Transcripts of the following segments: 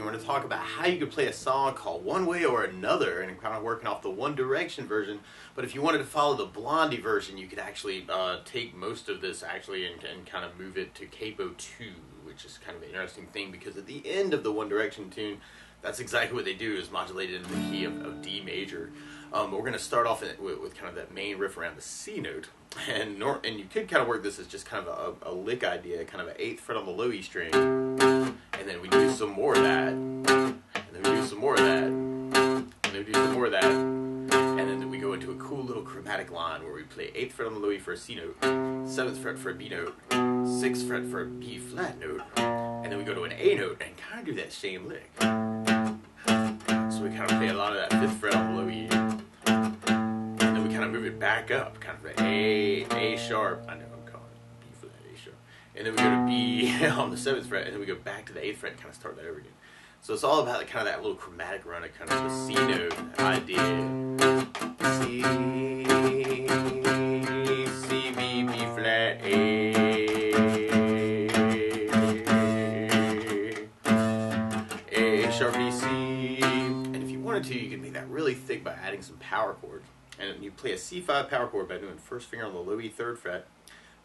we're going to talk about how you could play a song called One Way or Another, and I'm kind of working off the One Direction version. But if you wanted to follow the Blondie version, you could actually take most of this actually and kind of move it to capo 2, which is kind of an interesting thing because at the end of the One Direction tune, that's exactly what they do, is modulate it in the key of D major. But we're going to start off with kind of that main riff around the C note. And you could kind of work this as just kind of a lick idea, kind of an 8th fret on the low E string. And then we do some more of that. And then we do some more of that. And then we do some more of that. And then we go into a cool little chromatic line where we play 8th fret on the low E for a C note, 7th fret for a B note, 6th fret for a B flat note. And then we go to an A note and kind of do that same lick. So we kind of play a lot of that 5th fret on the low E. And then we kind of move it back up, kind of an A sharp. I know I'm calling it B flat, A sharp. And then we go to B on the 7th fret, and then we go back to the 8th fret and kind of start that over again. So it's all about kind of that little chromatic run of kind of the C note idea. C, C, B, B flat, A sharp, B, C. And if you wanted to, you could make that really thick by adding some power chords. And you play a C5 power chord by doing first finger on the low E 3rd fret,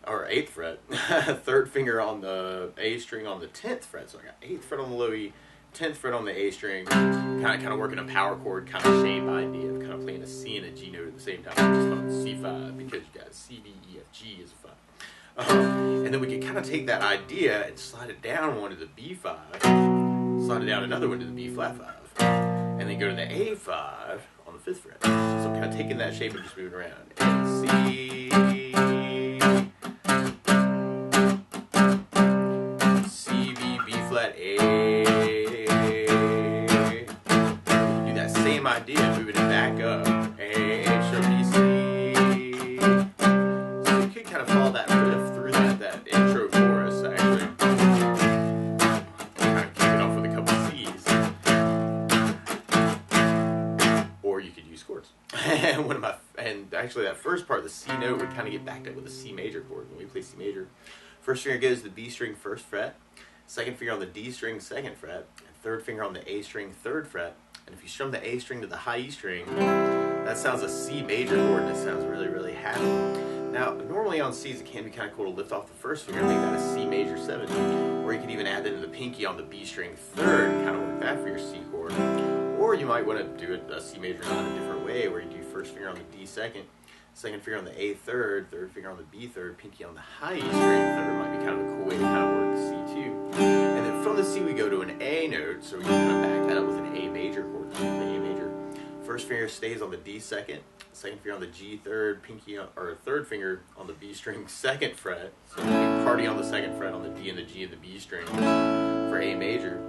or 8th fret, 3rd finger on the A string on the 10th fret. So I got 8th fret on the low E, 10th fret on the A string, kind of working a power chord kind of shape idea of kind of playing a C and a G note at the same time, just on C5 because you got C, D, E, F, G is a 5. And then we can kind of take that idea and slide it down one to the B5, slide it down another one to the B flat 5, and then go to the A5 on the 5th fret. So kind of taking that shape and just moving around. And C, C, B, B flat, A. Do that same idea, moving it back up. A sharp, B, C. So you could kind of follow that riff through that intro chorus, actually. Kind of kick it off with a couple C's. Or you could use chords. And actually that first part, the C note, would kind of get backed up with a C major chord. When we play C major, first finger goes to the B string 1st fret, 2nd finger on the D string 2nd fret, and 3rd finger on the A string 3rd fret. And if you strum the A string to the high E string, that sounds a C major chord, and it sounds really, really happy. Now, normally on C's, it can be kind of cool to lift off the first finger and make that a C major 7, or you could even add that in the pinky on the B string 3rd and kind of work that for your C chord. Or you might want to do a C major 9 a different way, where you do first finger on the D 2nd, 2nd finger on the A 3rd, 3rd finger on the B 3rd, pinky on the high E string 3rd. Might be kind of a cool way to kind of work the C too. And then from the C we go to an A note, so we can kind of back that up with an A major chord. The A major. First finger stays on the D 2nd, 2nd finger on the G 3rd, pinky or 3rd finger on the B string 2nd fret. So we can party on the 2nd fret on the D and the G and the B string for A major.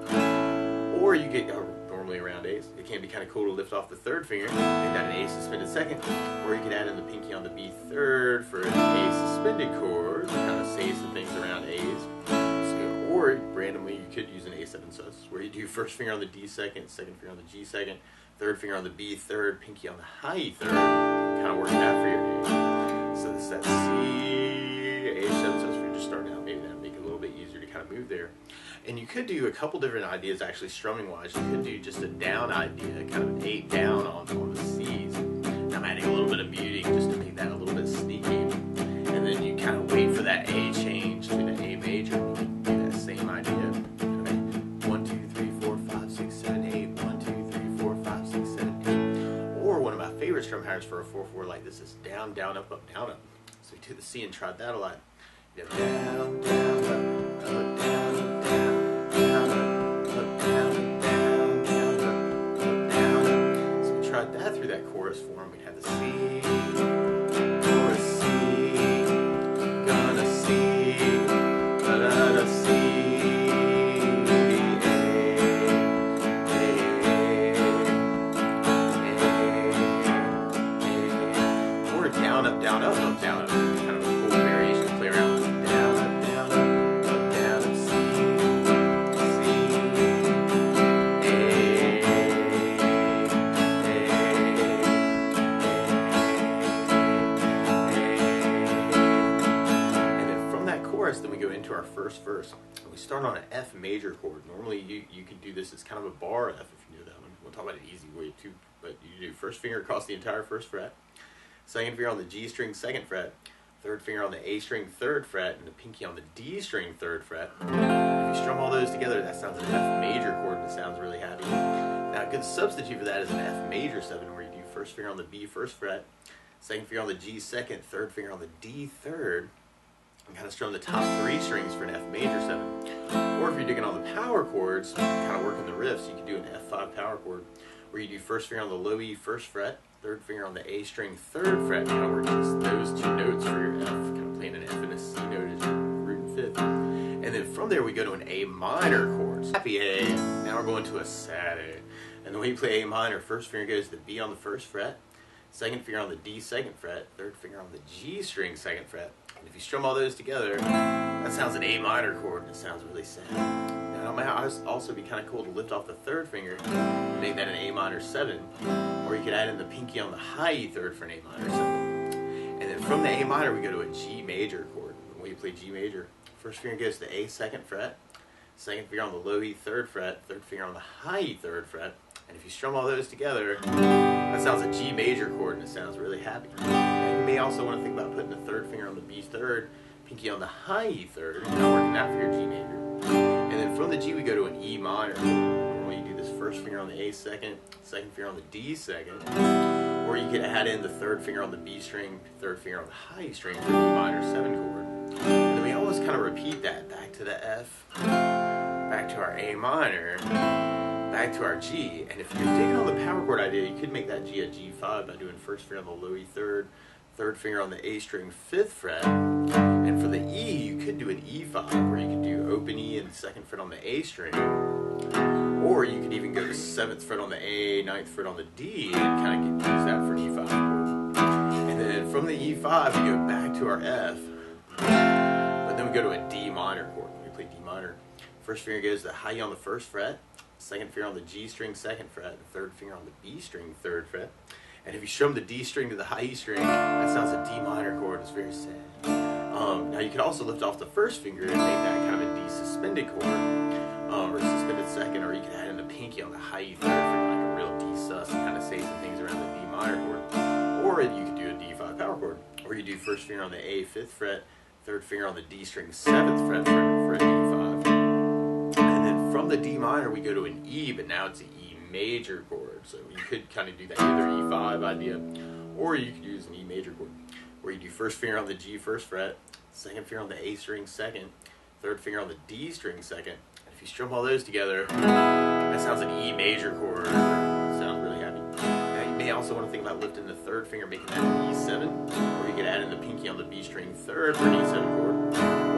Or you get normally around A's. It can be kind of cool to lift off the 3rd finger, make that an A suspended 2nd, or you can add in the pinky on the B 3rd for an A suspended chord, kind of say some things around A's. So, or randomly you could use an A7 sus, where you do first finger on the D 2nd, 2nd finger on the G 2nd, 3rd finger on the B 3rd, pinky on the high E 3rd, kind of working that for your A. So this is that C, A7 sus for you just starting out. Maybe that'll make it a little bit easier to kind of move there. And you could do a couple different ideas actually strumming wise. You could do just a down idea, kind of an 8 down on the C's. And I'm adding a little bit of muting just to make that a little bit sneaky. And then you kind of wait for that A change to the A major. Do that same idea. Okay. 1, 2, 3, 4, 5, 6, 7, 8. 1, 2, 3, 4, 5, 6, 7, 8. Or one of my favorite strum patterns for a 4/4 like this is down, down, up, up, down, up. So we do the C and tried that a lot. You know, down, down, up, up, down, up, down. That through that chorus form, we'd have the C, chorus C, gonna C, da da da C, A, or down up, down up, up, down up. Kind of a cool variation to play around with. Down up, down up, up, down up, C, C, then we go into our first verse. We start on an F major chord. Normally you could do this as kind of a bar F if you know that one. We'll talk about an easy way too, but you do first finger across the entire first fret, second finger on the G string second fret, third finger on the A string third fret, and the pinky on the D string third fret. If you strum all those together, that sounds like an F major chord, and it sounds really happy. Now a good substitute for that is an F major 7, where you do first finger on the B first fret, second finger on the G second, third finger on the D third, and kind of strum the top 3 strings for an F major 7. Or if you're digging on the power chords, kind of working the riffs, you can do an F5 power chord, where you do first finger on the low E first fret, third finger on the A string third fret, kind of working those 2 notes for your F, kind of playing an F and a C note as your root and fifth. And then from there we go to an A minor chord. Happy A, now we're going to a sad A. And the way you play A minor, first finger goes to the B on the first fret, second finger on the D second fret, third finger on the G string second fret. And if you strum all those together, that sounds an A minor chord, and it sounds really sad. Now it might also be kind of cool to lift off the third finger and make that an A minor 7, or you could add in the pinky on the high E third for an A minor 7. And then from the A minor we go to a G major chord. The way you play G major, first finger goes to the A second fret, second finger on the low E third fret, third finger on the high E third fret. And if you strum all those together, that sounds a G major chord, and it sounds really happy. Now, you may also want to think about putting the third finger on the B third, pinky on the high E third, and working that for your G major. And then from the G we go to an E minor. Normally you do this first finger on the A second, second finger on the D second, or you could add in the third finger on the B string, third finger on the high E string for an E minor 7 chord. And then we always kind of repeat that back to the F, back to our A minor, back to our G. And if you're digging on the power chord idea, you could make that G a G5 by doing first finger on the low E third, third finger on the A string 5th fret. And for the E, you could do an E5, where you could do open E and second fret on the A string. Or you could even go to 7th fret on the A, 9th fret on the D, and kind of use that for an E5 chord. And then from the E5, we go back to our F, but then we go to a D minor chord. When we play D minor, first finger goes to the high E on the 1st fret, second finger on the G string 2nd fret, and third finger on the B string 3rd fret. And if you strum the D string to the high E string, that sounds a D minor chord. It's very sad. Now you could also lift off the first finger and make that kind of a D suspended chord, or suspended second, or you could add in the pinky on the high E third for like a real D sus and kind of say some things around the D minor chord. Or you could do a D5 power chord, or you do first finger on the A 5th fret, third finger on the D string 7th fret for a D5. And then from the D minor we go to an E, but now it's an E major chord. So you could kind of do that either E5 idea, or you could use an E major chord, where you do first finger on the G 1st fret, second finger on the A string 2nd, third finger on the D string 2nd. And if you strum all those together, that sounds like an E major chord. Sounds really happy. Now you may also want to think about lifting the third finger, making that an E7, or you could add in the pinky on the B string 3rd for an E7 chord.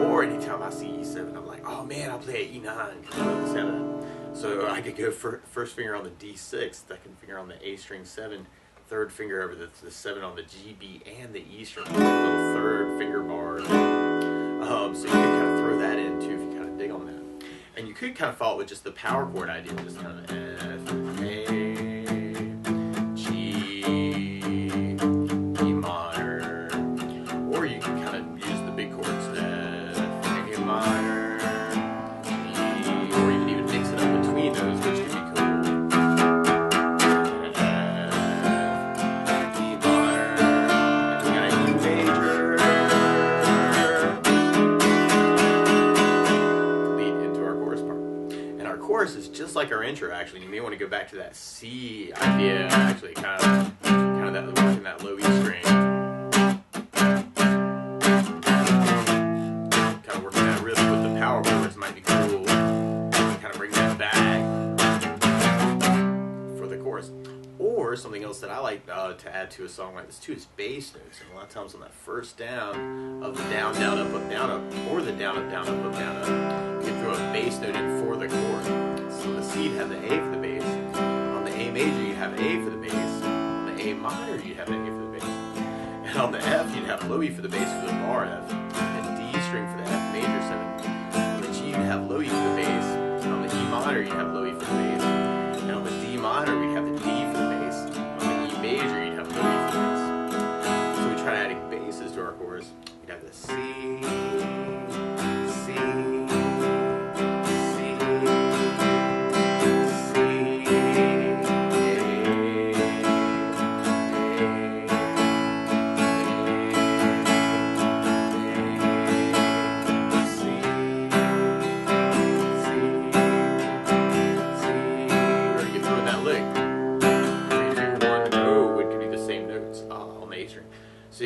Or anytime I see E7, I'm like, oh man, I'll play an E9 because I love the sound of that. So I could go first finger on the D6, second finger on the A string 7, third finger over the 7 on the G, B, and the E string, like little third finger bars. So you can kind of throw that in too if you kind of dig on that. And you could kind of follow it with just the power chord idea, just kind of F, A, G, E minor. Or you can kind of use the big chords, F, A minor, E, or you can even mix it up between those, which can be cool. Is just like our intro. Actually, you may want to go back to that C idea. Actually, kind of that working that low E string, kind of working that riff with the power chords might be cool. Kind of bring that back for the chorus. Or something else that I like to add to a song like this too is bass notes. And a lot of times on that first down of the down, down, up, or the down, up, down, up, you can throw a bass note in for the chord. So on the C you'd have the A for the bass. On the A major you'd have A for the bass. On the A minor you'd have A for the bass. And on the F you'd have low E for the bass for the bar F. And D string for the F major 7. On the G you'd have low E for the bass. And on the E minor you'd have low E for the bass. And on the D minor we'd have the D for the bass. On the E major you'd have low E for the bass. So we try adding basses to our chorus. You'd have the C,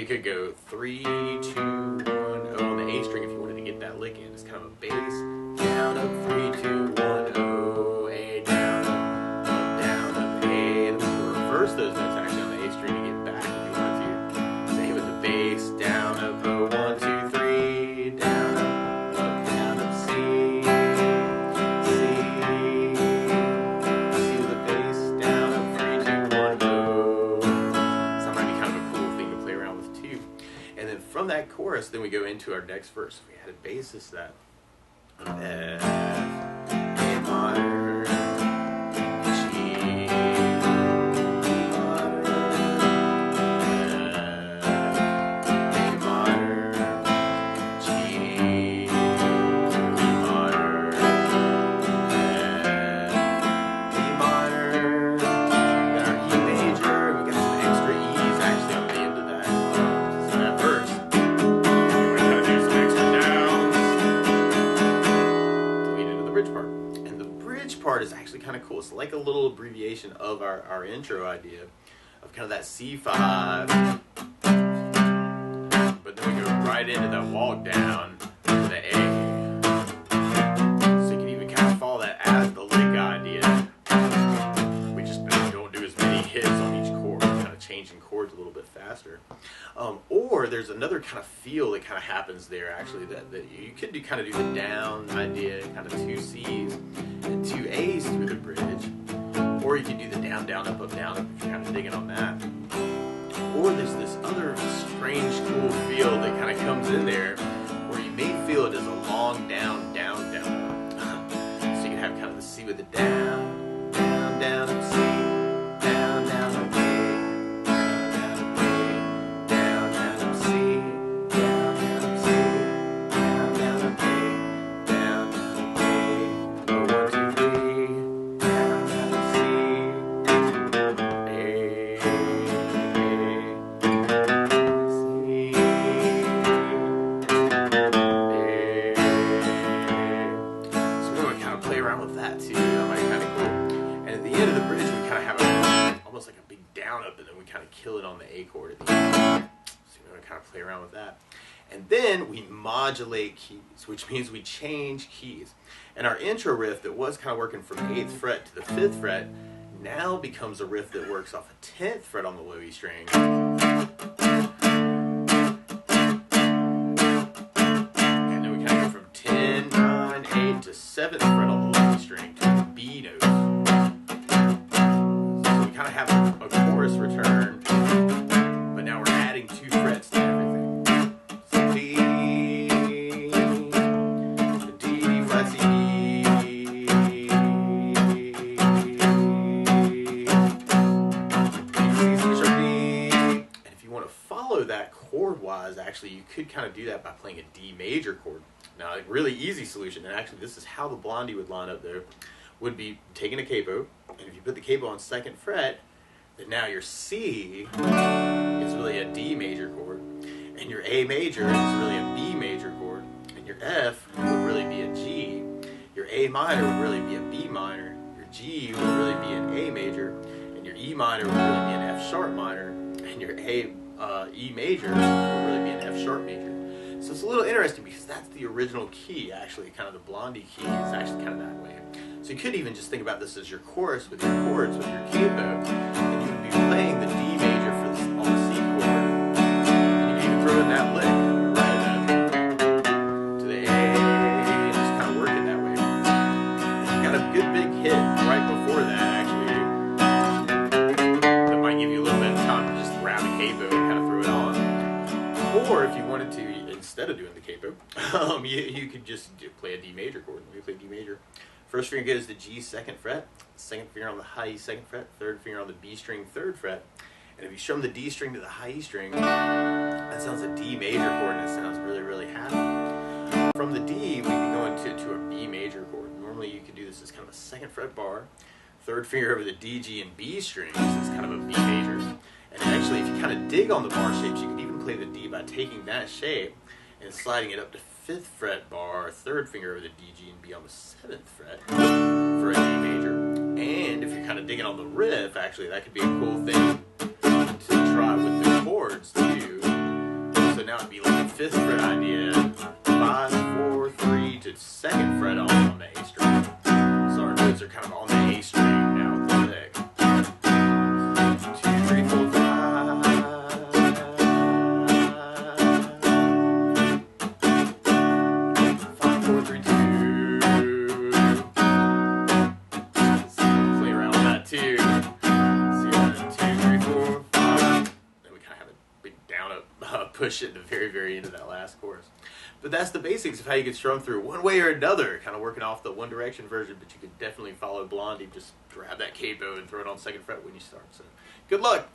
you could go 3, 2, 1, oh on the A string if you wanted to get that lick in. It's kind of a bass, down, up, 3, 2, 1, oh, A, down, up, down, up, A. And then we'll reverse those notes actually on the A string to get back if you want to. Same with the bass, down, up, oh, 1, 2, 3, down, up, C, C with the bass, down, up, 3, 2, 1, oh. So that might be kind of a cool thing to play around with too. And then from that chorus, then we go into our next verse. We had a bassist that F, A minor, G, E minor, F, A minor, G, E minor, F, E minor, then our E major. We got some extra E's actually on the end of that. So that verse. We're gonna do some extra downs to lead into the bridge part. And the bridge part is actually kind of cool. It's like a little abbreviation of our intro idea of kind of that C5. But then we go right into that walk down to the A. So you can even kind of follow that as the lick idea. We just don't do as many hits on each chord, kind of changing chords a little bit faster. Or there's another kind of feel that kind of happens there actually that you could do kind of do the down idea, kind of 2 C's and 2 A's through the bridge. Or you could do the down, down, up, up, down, up if you're kind of digging on that. Or there's this other strange, cool feel that kind of comes in there where you may feel it as a long down, down, down, up. So you can have kind of the C with the down, down, down, up, C, down, down, up, A, down, down, up, A, down, down, up, C, down, down, up, C, down, down, up, A, down, down, up, A, 1, 2, 3, down, down, up, C, A, so we're going to kind of play around with that too. That might be kind of cool. And at the end of the bridge, we kind of have almost like a big down up, and then we kind of kill it on the A chord at the end. So we're going to kind of play around with that. And then we modulate keys, which means we change keys. And our intro riff that was kind of working from 8th fret to the 5th fret now becomes a riff that works off a 10th fret on the low E string. And then we kind of go from 10, 9, 8 to 7th fret on the low E string to the B notes. So we kind of have a chorus return, but now we're adding 2 frets to everything. So D, D, flat C, that chord-wise, actually, you could kind of do that by playing a D major chord. Now, a really easy solution, and actually this is how the Blondie would line up there, would be taking a capo, and if you put the capo on 2nd fret, then now your C is really a D major chord, and your A major is really a B major chord, and your F would really be a G, your A minor would really be a B minor, your G would really be an A major, and your E minor would really be an F sharp minor, and your E major will really be an F sharp major. So it's a little interesting because that's the original key, actually, kind of the Blondie key is actually kind of that way. So you could even just think about this as your chorus with your chords, with your capo, and you would be playing the D major for this, on the C chord, and you can even throw in that lick right to the A, and just kind of work it that way. You got a good big hit right before that, actually. That might give you a little bit of time to just grab a capo and kind of throw it on. Or if you wanted to, instead of doing the capo, you could just play a D major chord. Let me play D major. First finger goes to G 2nd fret, 2nd finger on the high E 2nd fret, 3rd finger on the B string 3rd fret. And if you strum the D string to the high E string, that sounds a D major chord, and it sounds really, really happy. From the D, we'd be going to a B major chord. Normally you could do this as kind of a 2nd fret bar, 3rd finger over the D, G, and B strings is kind of a B major. And actually, if you kind of dig on the bar shapes, you can even play the D by taking that shape and sliding it up to 5th fret bar, 3rd finger over the D, G, and B on the 7th fret for a D major. And if you're kind of digging on the riff, actually, that could be a cool thing to try with the chords too. now it'd be like a 5th fret idea. 5, 4, 3 to 2nd fret on the A string. So our notes are kind of on the A string now with the lick. 2, 3, 4, 5. 5, 4, 3, 2. So play around with that too. Push at the very end of that last chorus. But that's the basics of how you can strum through one way or another, kind of working off the One Direction version, but you could definitely follow Blondie. Just grab that capo and throw it on 2nd fret when you start. So good luck.